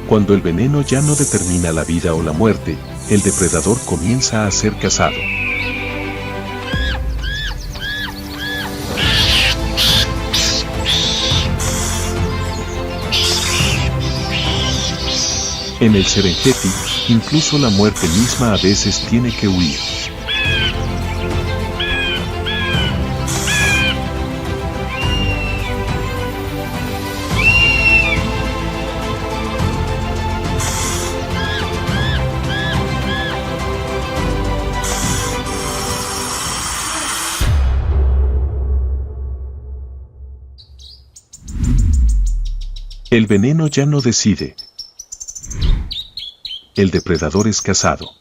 Cuando el veneno ya no determina la vida o la muerte, el depredador comienza a ser cazado. En el Serengeti, incluso la muerte misma a veces tiene que huir. El veneno ya no decide. El depredador es cazado.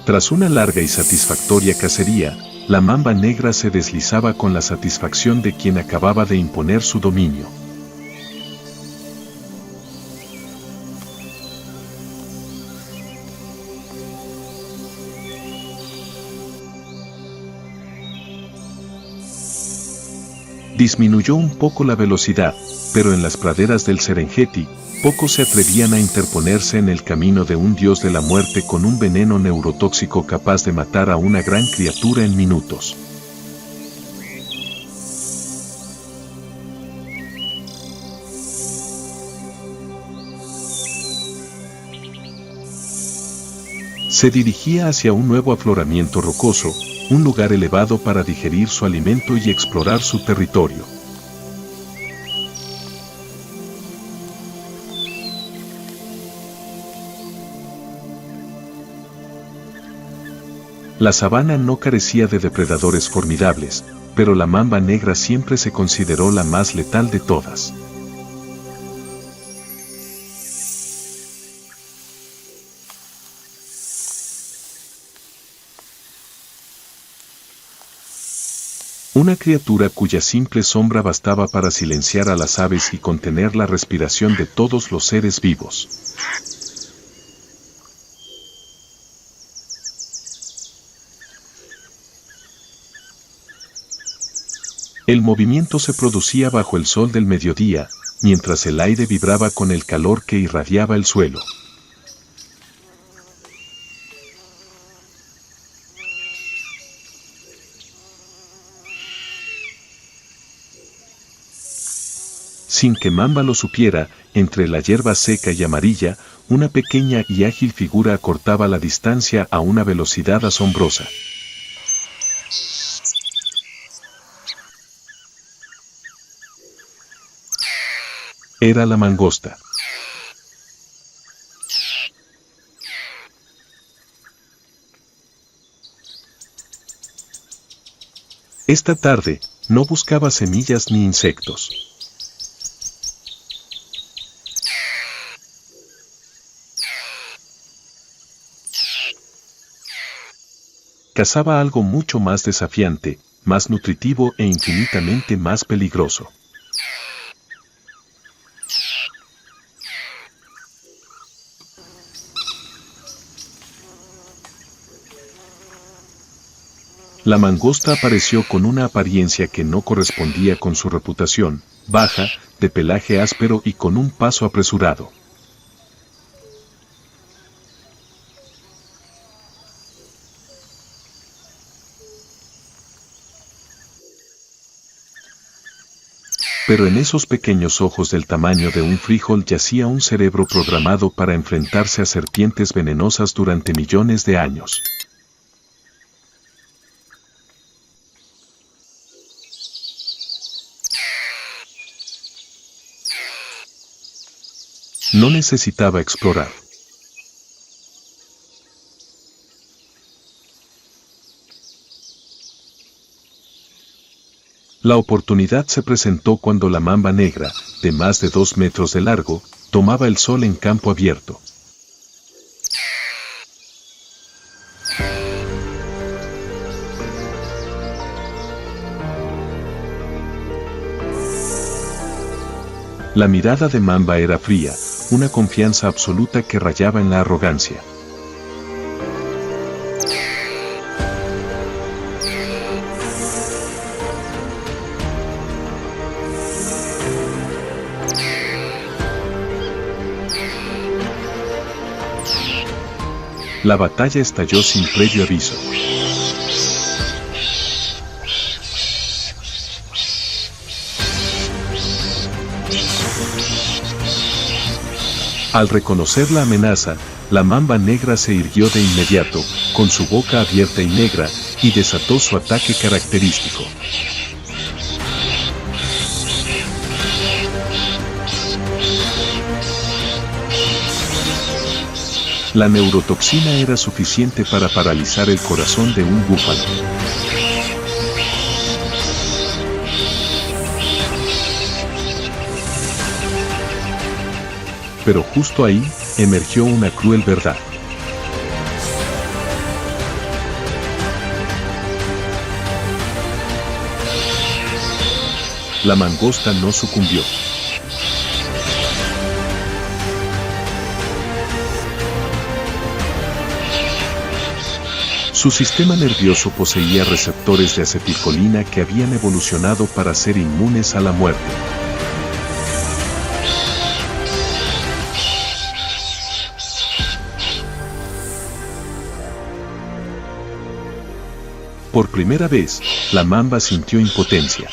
Tras una larga y satisfactoria cacería, la mamba negra se deslizaba con la satisfacción de quien acababa de imponer su dominio. Disminuyó un poco la velocidad, pero en las praderas del Serengeti, pocos se atrevían a interponerse en el camino de un dios de la muerte con un veneno neurotóxico capaz de matar a una gran criatura en minutos. Se dirigía hacia un nuevo afloramiento rocoso, un lugar elevado para digerir su alimento y explorar su territorio. La sabana no carecía de depredadores formidables, pero la mamba negra siempre se consideró la más letal de todas. Una criatura cuya simple sombra bastaba para silenciar a las aves y contener la respiración de todos los seres vivos. El movimiento se producía bajo el sol del mediodía, mientras el aire vibraba con el calor que irradiaba el suelo. Sin que Mamba lo supiera, entre la hierba seca y amarilla, una pequeña y ágil figura acortaba la distancia a una velocidad asombrosa. Era la mangosta. Esta tarde, no buscaba semillas ni insectos. Cazaba algo mucho más desafiante, más nutritivo e infinitamente más peligroso. La mangosta apareció con una apariencia que no correspondía con su reputación, baja, de pelaje áspero y con un paso apresurado. Pero en esos pequeños ojos del tamaño de un frijol yacía un cerebro programado para enfrentarse a serpientes venenosas durante millones de años. No necesitaba explorar. La oportunidad se presentó cuando la mamba negra, de más de 2 metros de largo, tomaba el sol en campo abierto. La mirada de Mamba era fría, una confianza absoluta que rayaba en la arrogancia. La batalla estalló sin previo aviso. Al reconocer la amenaza, la mamba negra se irguió de inmediato, con su boca abierta y negra, y desató su ataque característico. La neurotoxina era suficiente para paralizar el corazón de un búfalo. Pero justo ahí, emergió una cruel verdad. La mangosta no sucumbió. Su sistema nervioso poseía receptores de acetilcolina que habían evolucionado para ser inmunes a la muerte. Por primera vez, la mamba sintió impotencia.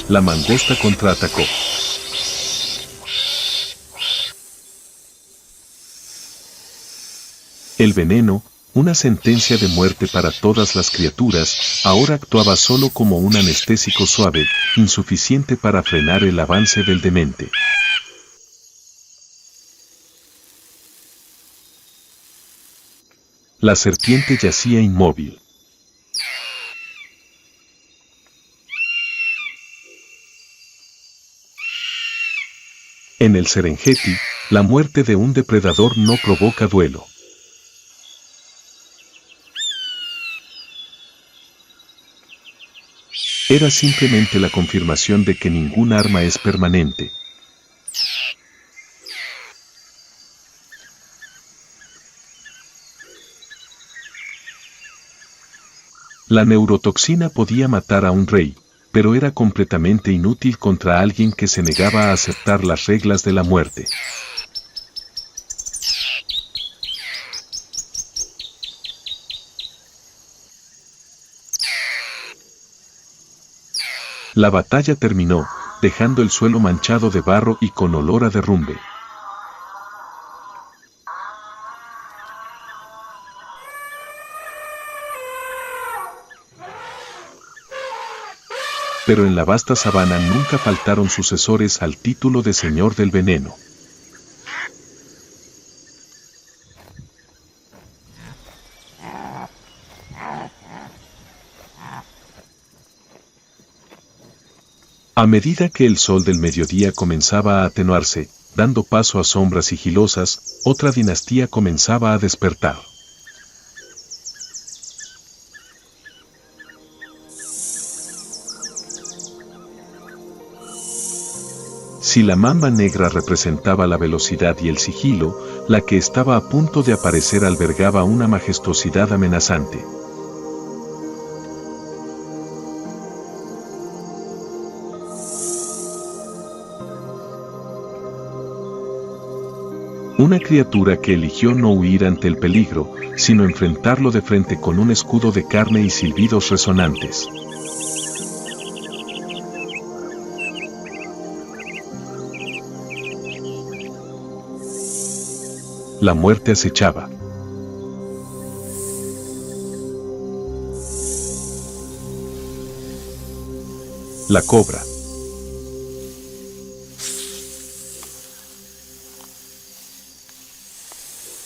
La mangosta contraatacó. El veneno, una sentencia de muerte para todas las criaturas, ahora actuaba solo como un anestésico suave, insuficiente para frenar el avance del demente. La serpiente yacía inmóvil. En el Serengeti, la muerte de un depredador no provoca duelo. Era simplemente la confirmación de que ningún arma es permanente. La neurotoxina podía matar a un rey, pero era completamente inútil contra alguien que se negaba a aceptar las reglas de la muerte. La batalla terminó, dejando el suelo manchado de barro y con olor a derrumbe. Pero en la vasta sabana nunca faltaron sucesores al título de Señor del Veneno. A medida que el sol del mediodía comenzaba a atenuarse, dando paso a sombras sigilosas, otra dinastía comenzaba a despertar. Si la mamba negra representaba la velocidad y el sigilo, la que estaba a punto de aparecer albergaba una majestuosidad amenazante. Una criatura que eligió no huir ante el peligro, sino enfrentarlo de frente con un escudo de carne y silbidos resonantes. La muerte acechaba. La cobra.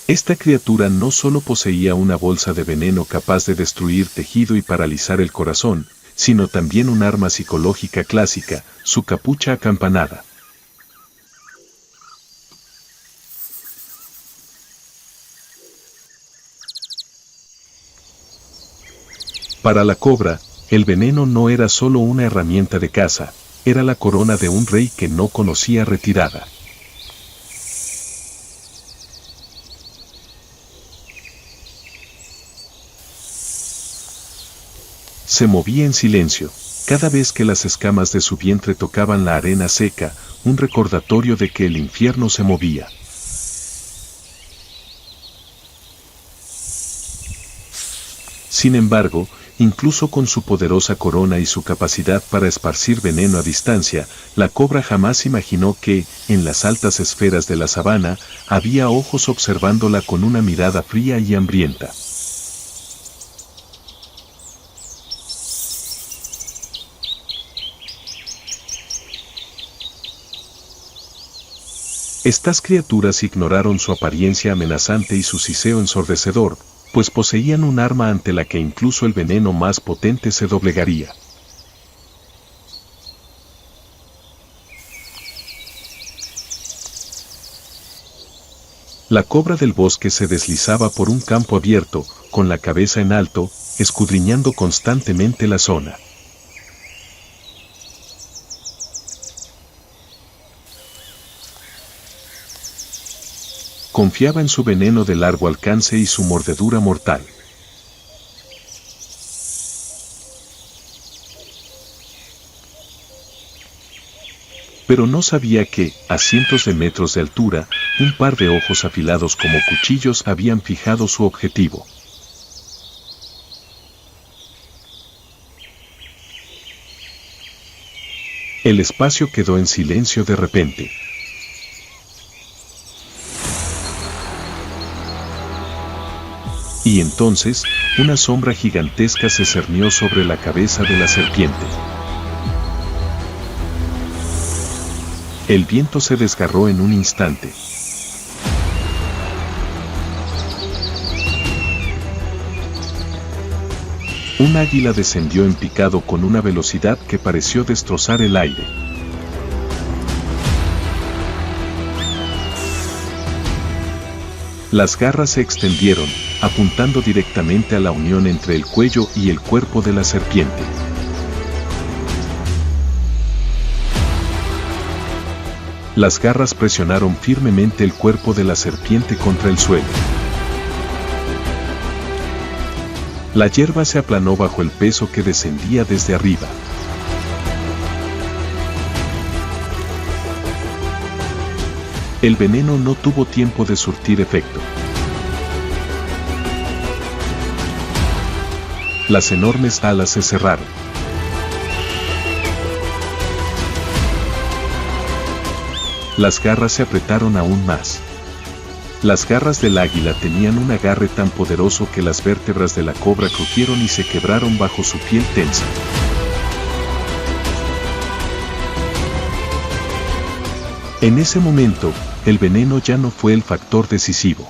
Esta criatura no solo poseía una bolsa de veneno capaz de destruir tejido y paralizar el corazón, sino también un arma psicológica clásica, su capucha acampanada. Para la cobra, El veneno no era solo una herramienta de caza, era la corona de un rey que no conocía retirada. Se movía en silencio, cada vez que las escamas de su vientre tocaban la arena seca, un recordatorio de que el infierno se movía. Sin embargo, incluso con su poderosa corona y su capacidad para esparcir veneno a distancia, la cobra jamás imaginó que, en las altas esferas de la sabana, había ojos observándola con una mirada fría y hambrienta. Estas criaturas ignoraron su apariencia amenazante y su siseo ensordecedor, pues poseían un arma ante la que incluso el veneno más potente se doblegaría. La cobra del bosque se deslizaba por un campo abierto, con la cabeza en alto, escudriñando constantemente la zona. Confiaba en su veneno de largo alcance y su mordedura mortal. Pero no sabía que, a cientos de metros de altura, un par de ojos afilados como cuchillos habían fijado su objetivo. El espacio quedó en silencio de repente. Y entonces, una sombra gigantesca se cernió sobre la cabeza de la serpiente. El viento se desgarró en un instante. Un águila descendió en picado con una velocidad que pareció destrozar el aire. Las garras se extendieron, apuntando directamente a la unión entre el cuello y el cuerpo de la serpiente. Las garras presionaron firmemente el cuerpo de la serpiente contra el suelo. La hierba se aplanó bajo el peso que descendía desde arriba. El veneno no tuvo tiempo de surtir efecto. Las enormes alas se cerraron. Las garras se apretaron aún más. Las garras del águila tenían un agarre tan poderoso que las vértebras de la cobra crujieron y se quebraron bajo su piel tensa. En ese momento, el veneno ya no fue el factor decisivo.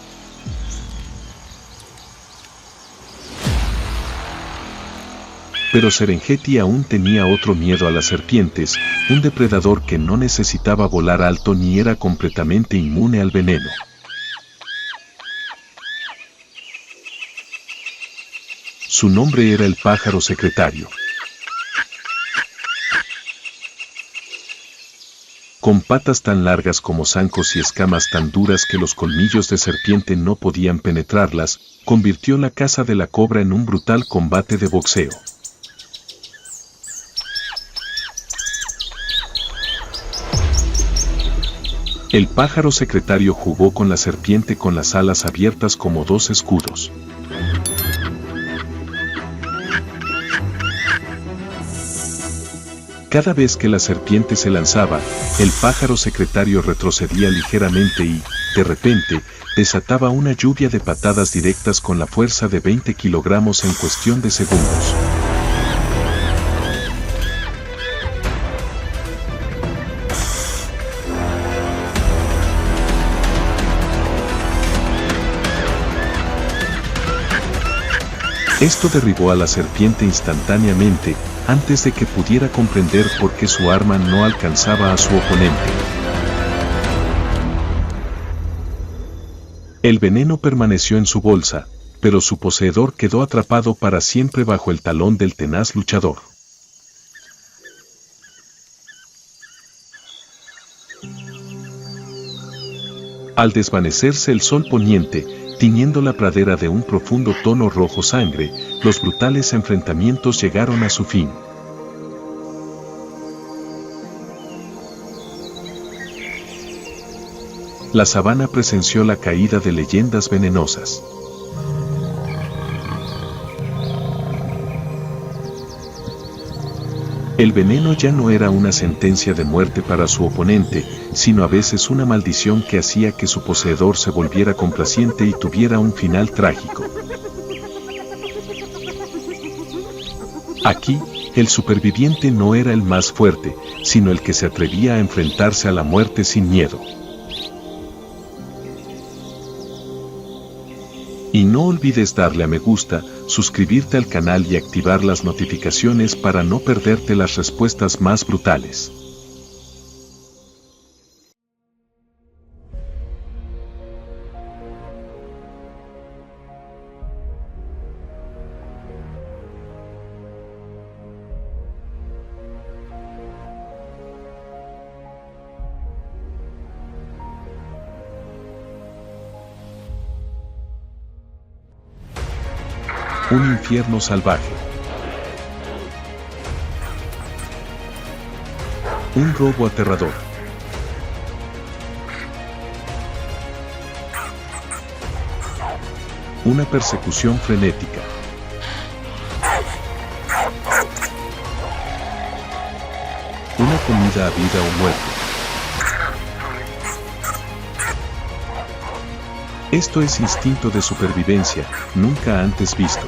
Pero Serengeti aún tenía otro miedo a las serpientes, un depredador que no necesitaba volar alto ni era completamente inmune al veneno. Su nombre era el pájaro secretario. Con patas tan largas como zancos y escamas tan duras que los colmillos de serpiente no podían penetrarlas, convirtió la caza de la cobra en un brutal combate de boxeo. El pájaro secretario jugó con la serpiente con las alas abiertas como dos escudos. Cada vez que la serpiente se lanzaba, el pájaro secretario retrocedía ligeramente y, de repente, desataba una lluvia de patadas directas con la fuerza de 20 kilogramos en cuestión de segundos. Esto derribó a la serpiente instantáneamente, antes de que pudiera comprender por qué su arma no alcanzaba a su oponente. El veneno permaneció en su bolsa, pero su poseedor quedó atrapado para siempre bajo el talón del tenaz luchador. Al desvanecerse el sol poniente, tiñendo la pradera de un profundo tono rojo sangre, los brutales enfrentamientos llegaron a su fin. La sabana presenció la caída de leyendas venenosas. El veneno ya no era una sentencia de muerte para su oponente, sino a veces una maldición que hacía que su poseedor se volviera complaciente y tuviera un final trágico. Aquí, el superviviente no era el más fuerte, sino el que se atrevía a enfrentarse a la muerte sin miedo. Y no olvides darle a me gusta, suscribirte al canal y activar las notificaciones para no perderte las respuestas más brutales. Un infierno salvaje. Un robo aterrador. Una persecución frenética. Una comida a vida o muerte. Esto es instinto de supervivencia, nunca antes visto.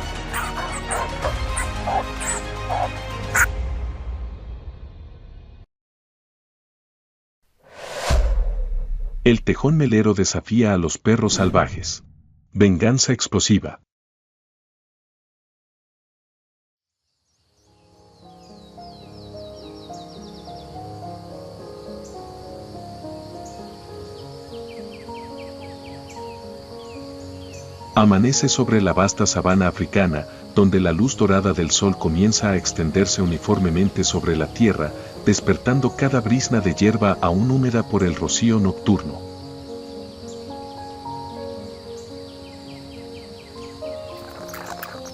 El tejón melero desafía a los perros salvajes. Venganza explosiva. Amanece sobre la vasta sabana africana, donde la luz dorada del sol comienza a extenderse uniformemente sobre la tierra, despertando cada brizna de hierba aún húmeda por el rocío nocturno.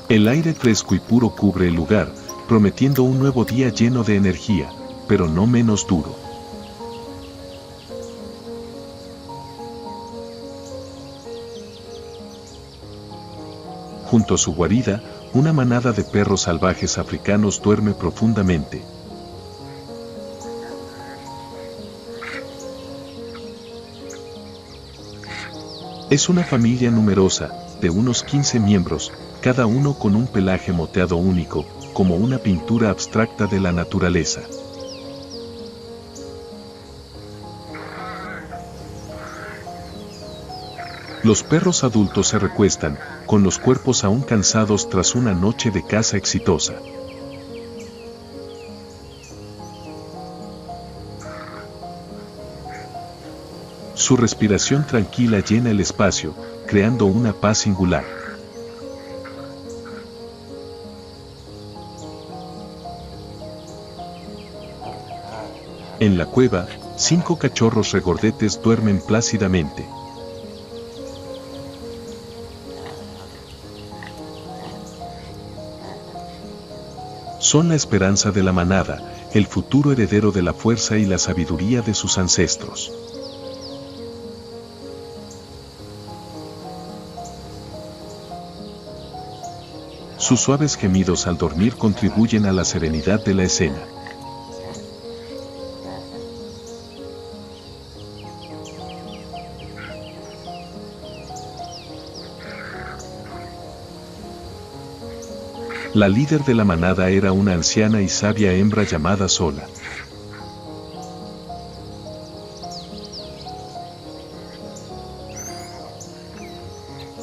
El aire fresco y puro cubre el lugar, prometiendo un nuevo día lleno de energía, pero no menos duro. Junto a su guarida, una manada de perros salvajes africanos duerme profundamente. Es una familia numerosa, de unos 15 miembros, cada uno con un pelaje moteado único, como una pintura abstracta de la naturaleza. Los perros adultos se recuestan, con los cuerpos aún cansados tras una noche de caza exitosa. Su respiración tranquila llena el espacio, creando una paz singular. En la cueva, 5 cachorros regordetes duermen plácidamente. Son la esperanza de la manada, el futuro heredero de la fuerza y la sabiduría de sus ancestros. Sus suaves gemidos al dormir contribuyen a la serenidad de la escena. La líder de la manada era una anciana y sabia hembra llamada Sola.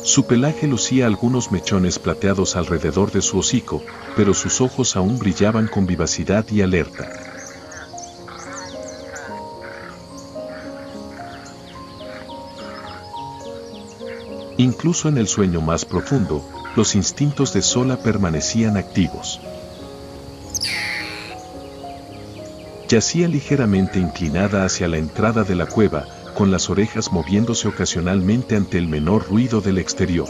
Su pelaje lucía algunos mechones plateados alrededor de su hocico, pero sus ojos aún brillaban con vivacidad y alerta. Incluso en el sueño más profundo, los instintos de Sola permanecían activos. Yacía ligeramente inclinada hacia la entrada de la cueva, con las orejas moviéndose ocasionalmente ante el menor ruido del exterior.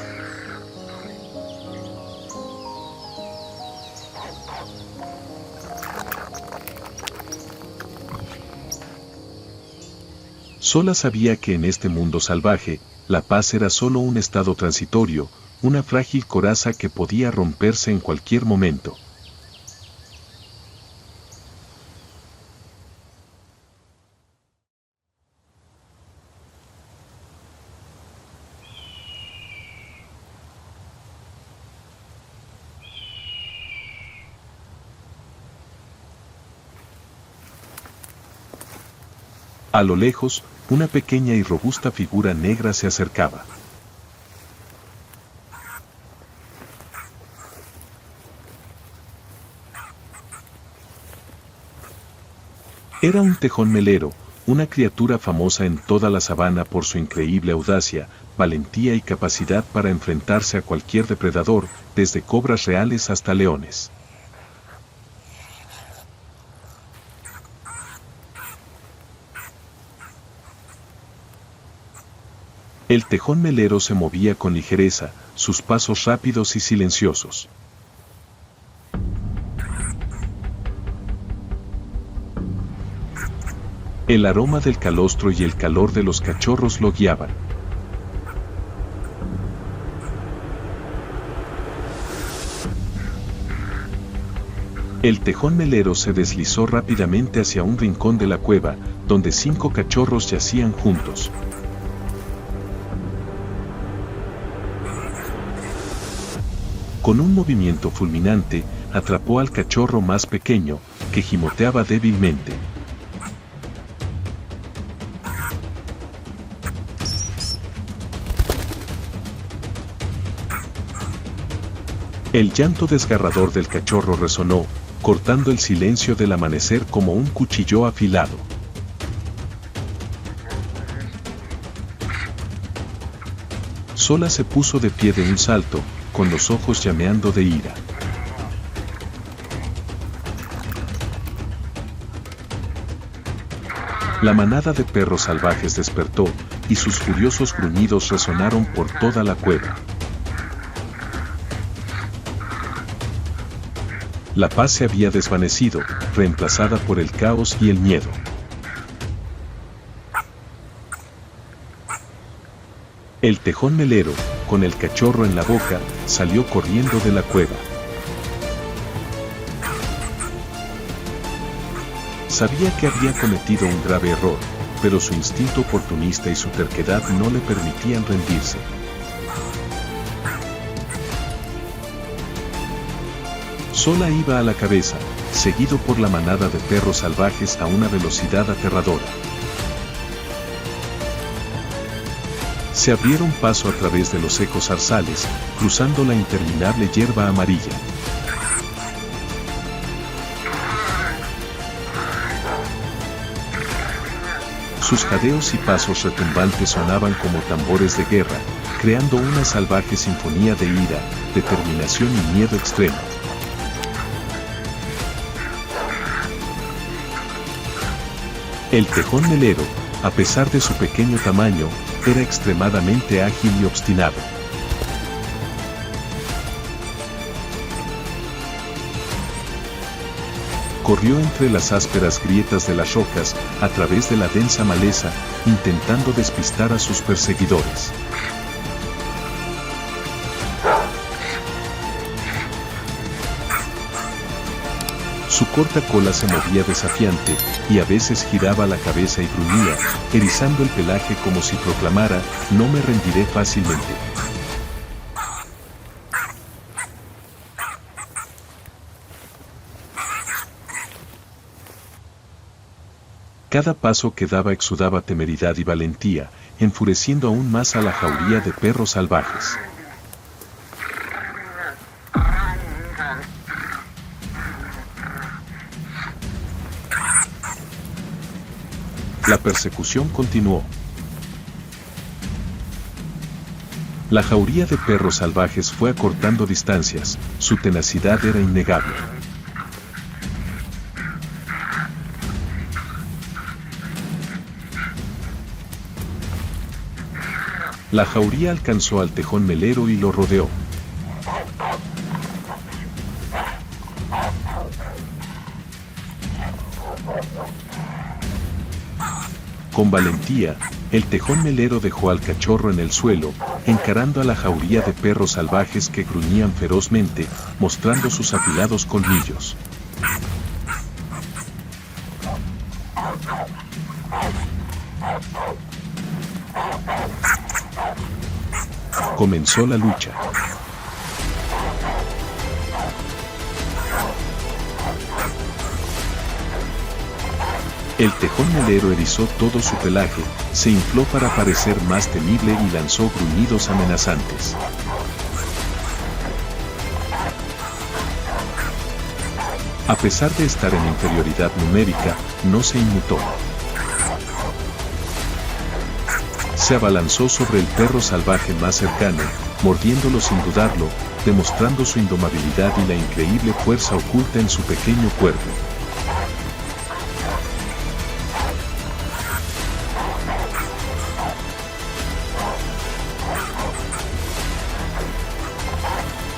Sola sabía que en este mundo salvaje, la paz era solo un estado transitorio, una frágil coraza que podía romperse en cualquier momento. A lo lejos, una pequeña y robusta figura negra se acercaba. Era un tejón melero, una criatura famosa en toda la sabana por su increíble audacia, valentía y capacidad para enfrentarse a cualquier depredador, desde cobras reales hasta leones. El tejón melero se movía con ligereza, sus pasos rápidos y silenciosos. El aroma del calostro y el calor de los cachorros lo guiaban. El tejón melero se deslizó rápidamente hacia un rincón de la cueva, donde 5 cachorros yacían juntos. Con un movimiento fulminante, atrapó al cachorro más pequeño, que gimoteaba débilmente. El llanto desgarrador del cachorro resonó, cortando el silencio del amanecer como un cuchillo afilado. Sola se puso de pie de un salto, con los ojos llameando de ira. La manada de perros salvajes despertó, y sus furiosos gruñidos resonaron por toda la cueva. La paz se había desvanecido, reemplazada por el caos y el miedo. El tejón melero, con el cachorro en la boca, salió corriendo de la cueva. Sabía que había cometido un grave error, pero su instinto oportunista y su terquedad no le permitían rendirse. Sola iba a la cabeza, seguido por la manada de perros salvajes a una velocidad aterradora. Se abrieron paso a través de los secos zarzales, cruzando la interminable hierba amarilla. Sus jadeos y pasos retumbantes sonaban como tambores de guerra, creando una salvaje sinfonía de ira, determinación y miedo extremo. El tejón melero, a pesar de su pequeño tamaño, era extremadamente ágil y obstinado. Corrió entre las ásperas grietas de las rocas, a través de la densa maleza, intentando despistar a sus perseguidores. Su corta cola se movía desafiante, y a veces giraba la cabeza y gruñía, erizando el pelaje como si proclamara, «No me rendiré fácilmente». Cada paso que daba exudaba temeridad y valentía, enfureciendo aún más a la jauría de perros salvajes. La persecución continuó. La jauría de perros salvajes fue acortando distancias, su tenacidad era innegable. La jauría alcanzó al tejón melero y lo rodeó. Con valentía, el tejón melero dejó al cachorro en el suelo, encarando a la jauría de perros salvajes que gruñían ferozmente, mostrando sus afilados colmillos. Comenzó la lucha. El tejón melero erizó todo su pelaje, se infló para parecer más temible y lanzó gruñidos amenazantes. A pesar de estar en inferioridad numérica, no se inmutó. Se abalanzó sobre el perro salvaje más cercano, mordiéndolo sin dudarlo, demostrando su indomabilidad y la increíble fuerza oculta en su pequeño cuerpo.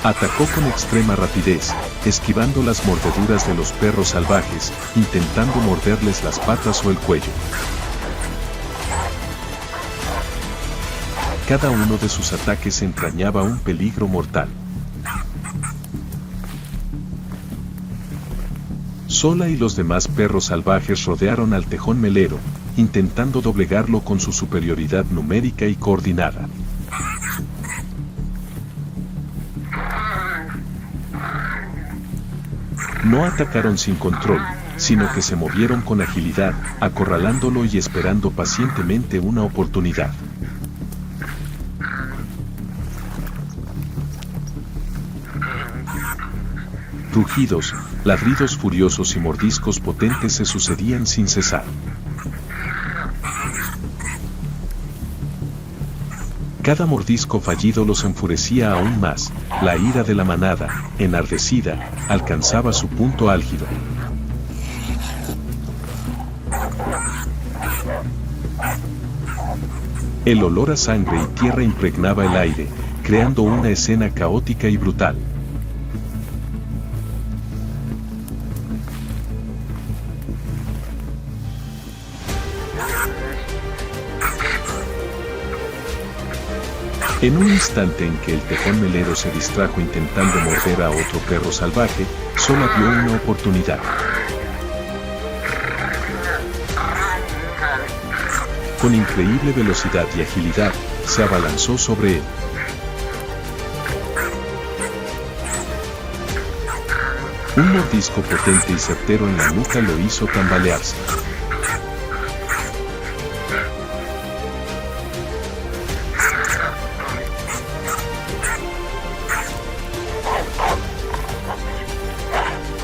Atacó con extrema rapidez, esquivando las mordeduras de los perros salvajes, intentando morderles las patas o el cuello. Cada uno de sus ataques entrañaba un peligro mortal. Zola y los demás perros salvajes rodearon al tejón melero, intentando doblegarlo con su superioridad numérica y coordinada. No atacaron sin control, sino que se movieron con agilidad, acorralándolo y esperando pacientemente una oportunidad. Rugidos, ladridos furiosos y mordiscos potentes se sucedían sin cesar. Cada mordisco fallido los enfurecía aún más. La ira de la manada, enardecida, alcanzaba su punto álgido. El olor a sangre y tierra impregnaba el aire, creando una escena caótica y brutal. En un instante en que el tejón melero se distrajo intentando morder a otro perro salvaje, Zola vio una oportunidad. Con increíble velocidad y agilidad, se abalanzó sobre él. Un mordisco potente y certero en la nuca lo hizo tambalearse.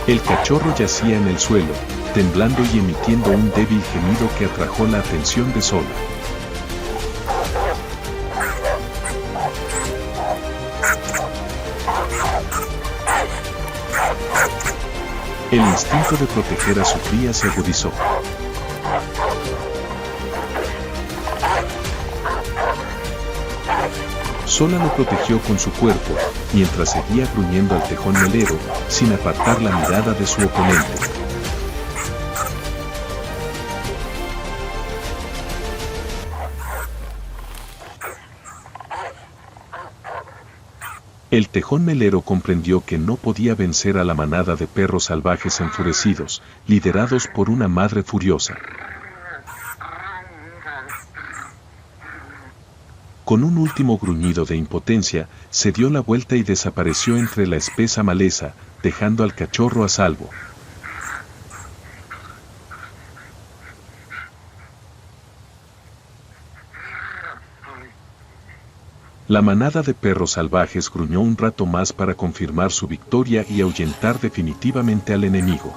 El cachorro yacía en el suelo, temblando y emitiendo un débil gemido que atrajo la atención de Zola. El instinto de proteger a su cría se agudizó. Zola lo protegió con su cuerpo, mientras seguía gruñendo al tejón melero, sin apartar la mirada de su oponente. El tejón melero comprendió que no podía vencer a la manada de perros salvajes enfurecidos, liderados por una madre furiosa. Con un último gruñido de impotencia, se dio la vuelta y desapareció entre la espesa maleza, dejando al cachorro a salvo. La manada de perros salvajes gruñó un rato más para confirmar su victoria y ahuyentar definitivamente al enemigo.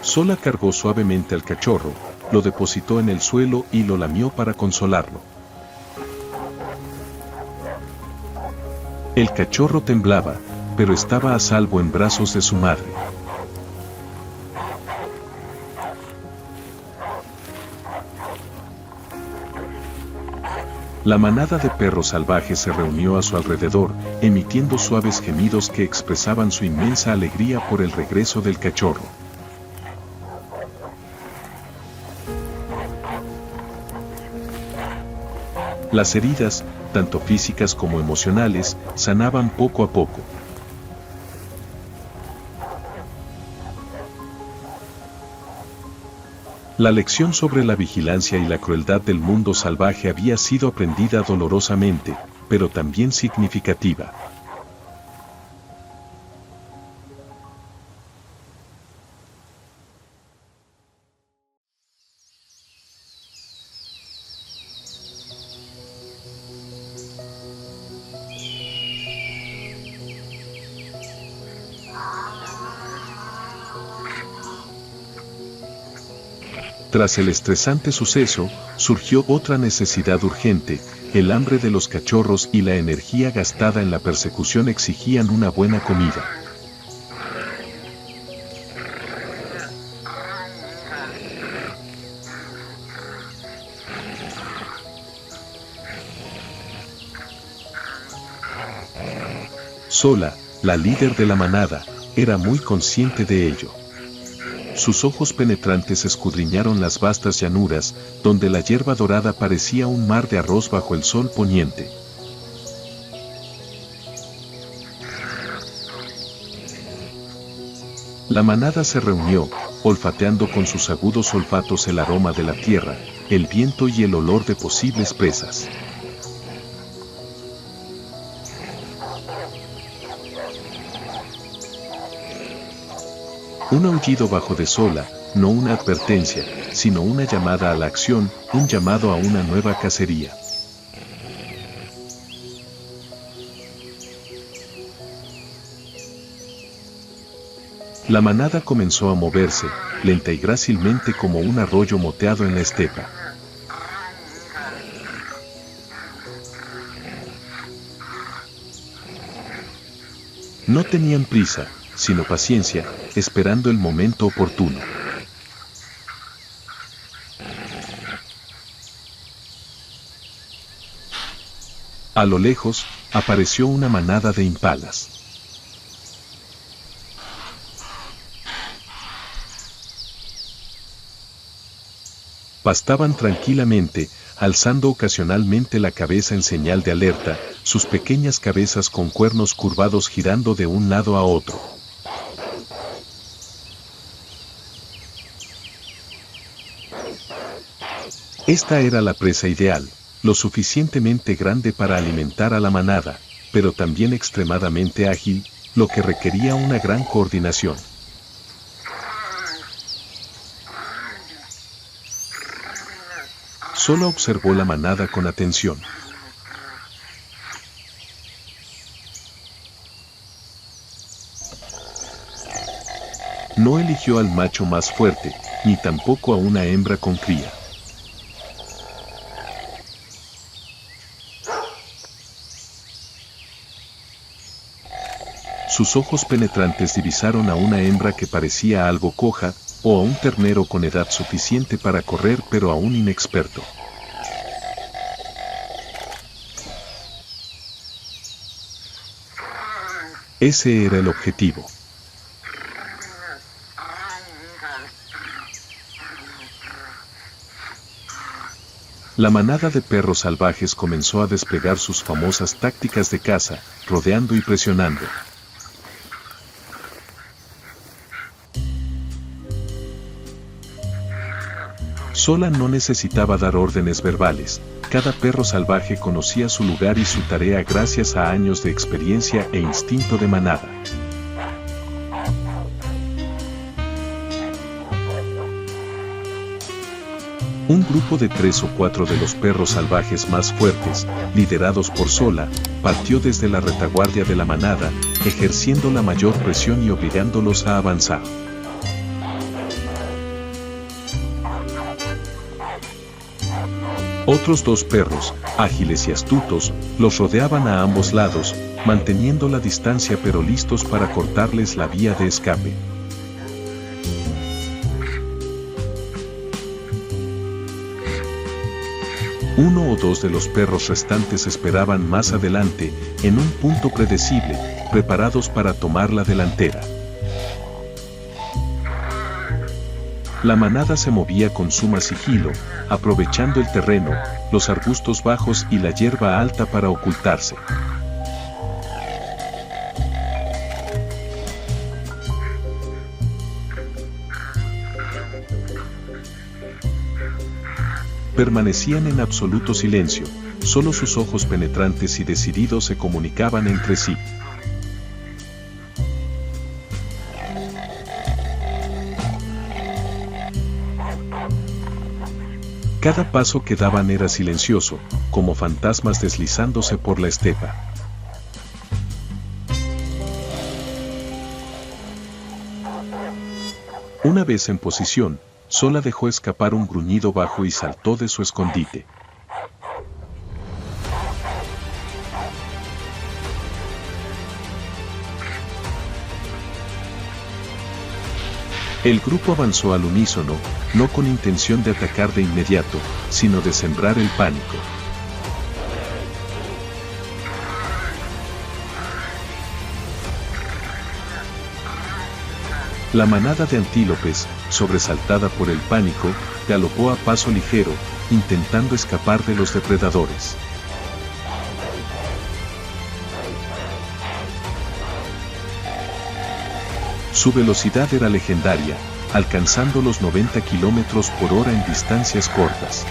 Zola cargó suavemente al cachorro, lo depositó en el suelo y lo lamió para consolarlo. El cachorro temblaba, pero estaba a salvo en brazos de su madre. La manada de perros salvajes se reunió a su alrededor, emitiendo suaves gemidos que expresaban su inmensa alegría por el regreso del cachorro. Las heridas, tanto físicas como emocionales, sanaban poco a poco. La lección sobre la vigilancia y la crueldad del mundo salvaje había sido aprendida dolorosamente, pero también significativa. Tras el estresante suceso, surgió otra necesidad urgente: el hambre de los cachorros y la energía gastada en la persecución exigían una buena comida. Zola, la líder de la manada, era muy consciente de ello. Sus ojos penetrantes escudriñaron las vastas llanuras, donde la hierba dorada parecía un mar de arroz bajo el sol poniente. La manada se reunió, olfateando con sus agudos olfatos el aroma de la tierra, el viento y el olor de posibles presas. Un aullido bajo de Zola, no una advertencia, sino una llamada a la acción, un llamado a una nueva cacería. La manada comenzó a moverse, lenta y grácilmente como un arroyo moteado en la estepa. No tenían prisa, sino paciencia, esperando el momento oportuno. A lo lejos, apareció una manada de impalas. Pastaban tranquilamente, alzando ocasionalmente la cabeza en señal de alerta, sus pequeñas cabezas con cuernos curvados girando de un lado a otro. Esta era la presa ideal, lo suficientemente grande para alimentar a la manada, pero también extremadamente ágil, lo que requería una gran coordinación. Solo observó la manada con atención. No eligió al macho más fuerte, ni tampoco a una hembra con cría. Sus ojos penetrantes divisaron a una hembra que parecía algo coja, o a un ternero con edad suficiente para correr pero aún inexperto. Ese era el objetivo. La manada de perros salvajes comenzó a desplegar sus famosas tácticas de caza, rodeando y presionando. Zola no necesitaba dar órdenes verbales, cada perro salvaje conocía su lugar y su tarea gracias a años de experiencia e instinto de manada. Un grupo de 3 o 4 de los perros salvajes más fuertes, liderados por Zola, partió desde la retaguardia de la manada, ejerciendo la mayor presión y obligándolos a avanzar. Otros dos perros, ágiles y astutos, los rodeaban a ambos lados, manteniendo la distancia pero listos para cortarles la vía de escape. Uno o dos de los perros restantes esperaban más adelante, en un punto predecible, preparados para tomar la delantera. La manada se movía con suma sigilo, aprovechando el terreno, los arbustos bajos y la hierba alta para ocultarse. Permanecían en absoluto silencio, solo sus ojos penetrantes y decididos se comunicaban entre sí. Cada paso que daban era silencioso, como fantasmas deslizándose por la estepa. Una vez en posición, Sola dejó escapar un gruñido bajo y saltó de su escondite. El grupo avanzó al unísono, no con intención de atacar de inmediato, sino de sembrar el pánico. La manada de antílopes, sobresaltada por el pánico, galopó a paso ligero, intentando escapar de los depredadores. Su velocidad era legendaria, alcanzando los 90 km por hora en distancias cortas.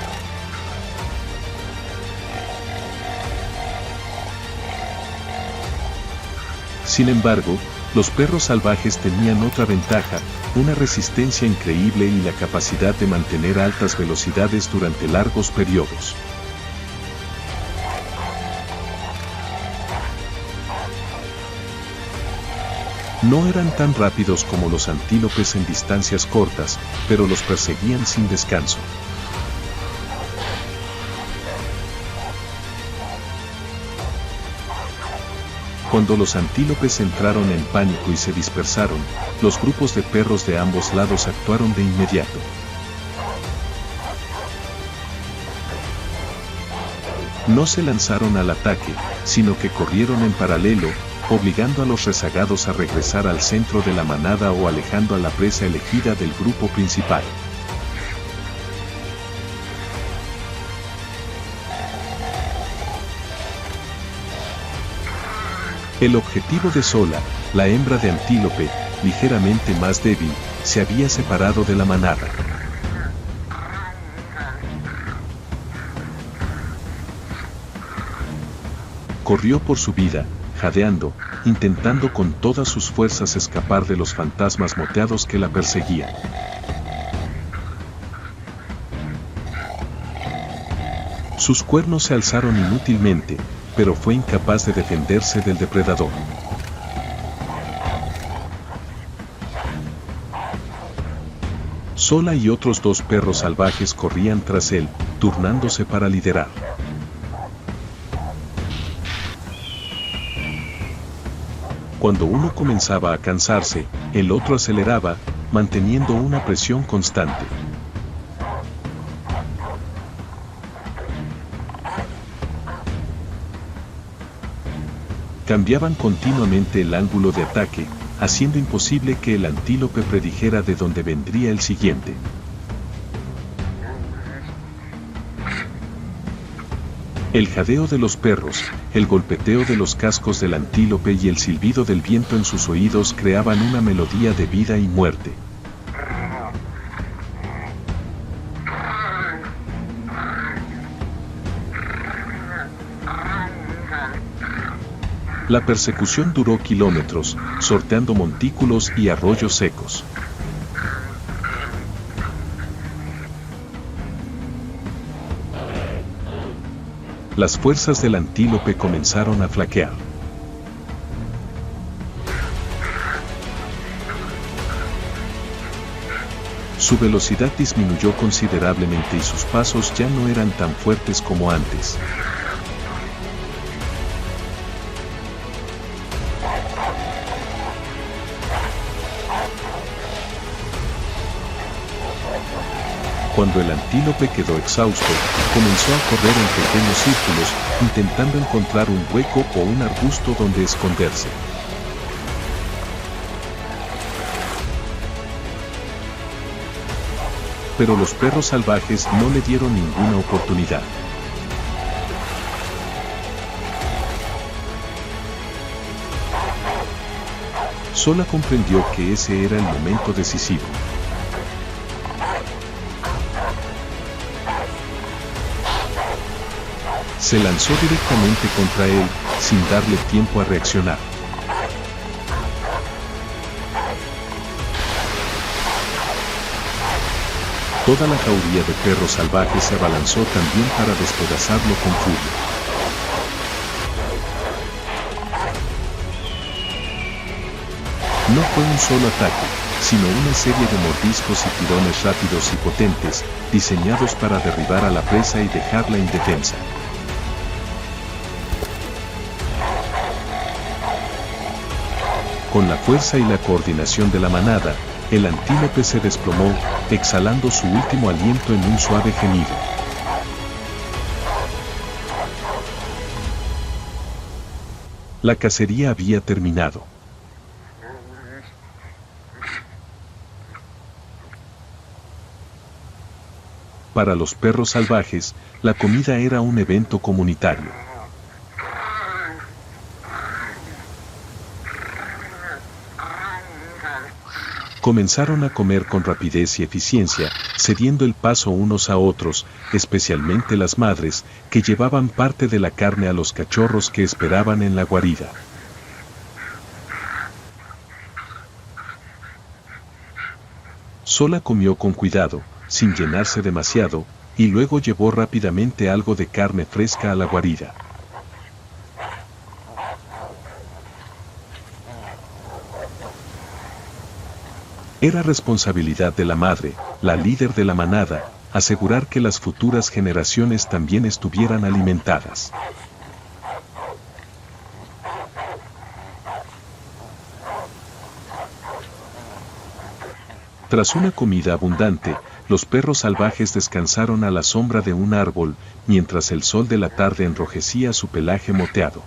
Sin embargo, los perros salvajes tenían otra ventaja, una resistencia increíble y la capacidad de mantener altas velocidades durante largos periodos. No eran tan rápidos como los antílopes en distancias cortas, pero los perseguían sin descanso. Cuando los antílopes entraron en pánico y se dispersaron, los grupos de perros de ambos lados actuaron de inmediato. No se lanzaron al ataque, sino que corrieron en paralelo, obligando a los rezagados a regresar al centro de la manada o alejando a la presa elegida del grupo principal. El objetivo de Sola, la hembra de antílope, ligeramente más débil, se había separado de la manada. Corrió por su vida, jadeando, intentando con todas sus fuerzas escapar de los fantasmas moteados que la perseguían. Sus cuernos se alzaron inútilmente, pero fue incapaz de defenderse del depredador. Sola y otros dos perros salvajes corrían tras él, turnándose para liderar. Cuando uno comenzaba a cansarse, el otro aceleraba, manteniendo una presión constante. Cambiaban continuamente el ángulo de ataque, haciendo imposible que el antílope predijera de dónde vendría el siguiente. El jadeo de los perros, el golpeteo de los cascos del antílope y el silbido del viento en sus oídos creaban una melodía de vida y muerte. La persecución duró kilómetros, sorteando montículos y arroyos secos. Las fuerzas del antílope comenzaron a flaquear. Su velocidad disminuyó considerablemente y sus pasos ya no eran tan fuertes como antes. Cuando el antílope quedó exhausto, comenzó a correr en pequeños círculos, intentando encontrar un hueco o un arbusto donde esconderse. Pero los perros salvajes no le dieron ninguna oportunidad. Sola comprendió que ese era el momento decisivo. Se lanzó directamente contra él, sin darle tiempo a reaccionar. Toda la jauría de perros salvajes se abalanzó también para despedazarlo con furia. No fue un solo ataque, sino una serie de mordiscos y tirones rápidos y potentes, diseñados para derribar a la presa y dejarla indefensa. Con la fuerza y la coordinación de la manada, el antílope se desplomó, exhalando su último aliento en un suave gemido. La cacería había terminado. Para los perros salvajes, la comida era un evento comunitario. Comenzaron a comer con rapidez y eficiencia, cediendo el paso unos a otros, especialmente las madres, que llevaban parte de la carne a los cachorros que esperaban en la guarida. Sola comió con cuidado, sin llenarse demasiado, y luego llevó rápidamente algo de carne fresca a la guarida. Era responsabilidad de la madre, la líder de la manada, asegurar que las futuras generaciones también estuvieran alimentadas. Tras una comida abundante, los perros salvajes descansaron a la sombra de un árbol, mientras el sol de la tarde enrojecía su pelaje moteado.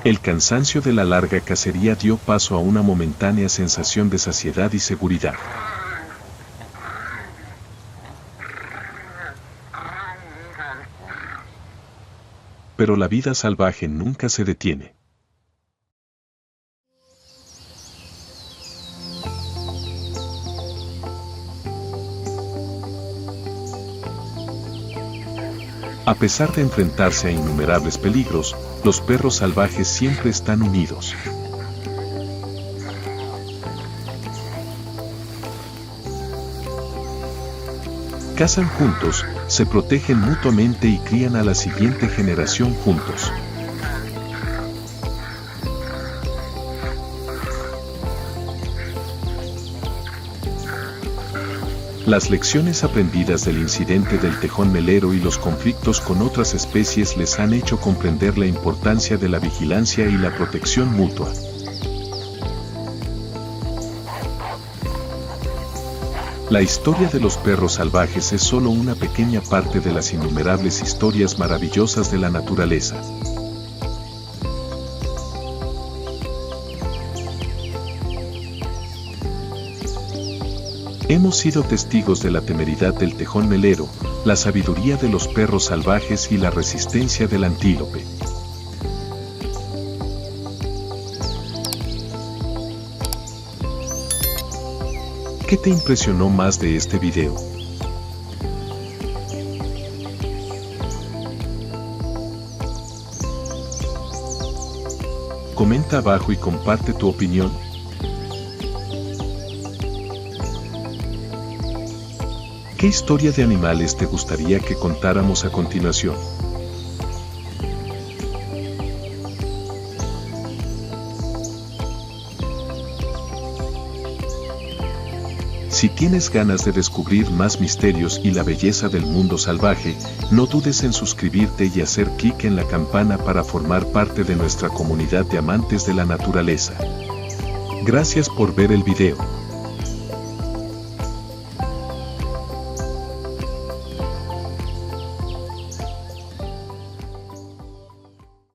El cansancio de la larga cacería dio paso a una momentánea sensación de saciedad y seguridad. Pero la vida salvaje nunca se detiene. A pesar de enfrentarse a innumerables peligros, los perros salvajes siempre están unidos. Cazan juntos, se protegen mutuamente y crían a la siguiente generación juntos. Las lecciones aprendidas del incidente del tejón melero y los conflictos con otras especies les han hecho comprender la importancia de la vigilancia y la protección mutua. La historia de los perros salvajes es solo una pequeña parte de las innumerables historias maravillosas de la naturaleza. Hemos sido testigos de la temeridad del tejón melero, la sabiduría de los perros salvajes y la resistencia del antílope. ¿Qué te impresionó más de este video? Comenta abajo y comparte tu opinión. ¿Qué historia de animales te gustaría que contáramos a continuación? Si tienes ganas de descubrir más misterios y la belleza del mundo salvaje, no dudes en suscribirte y hacer clic en la campana para formar parte de nuestra comunidad de amantes de la naturaleza. Gracias por ver el video.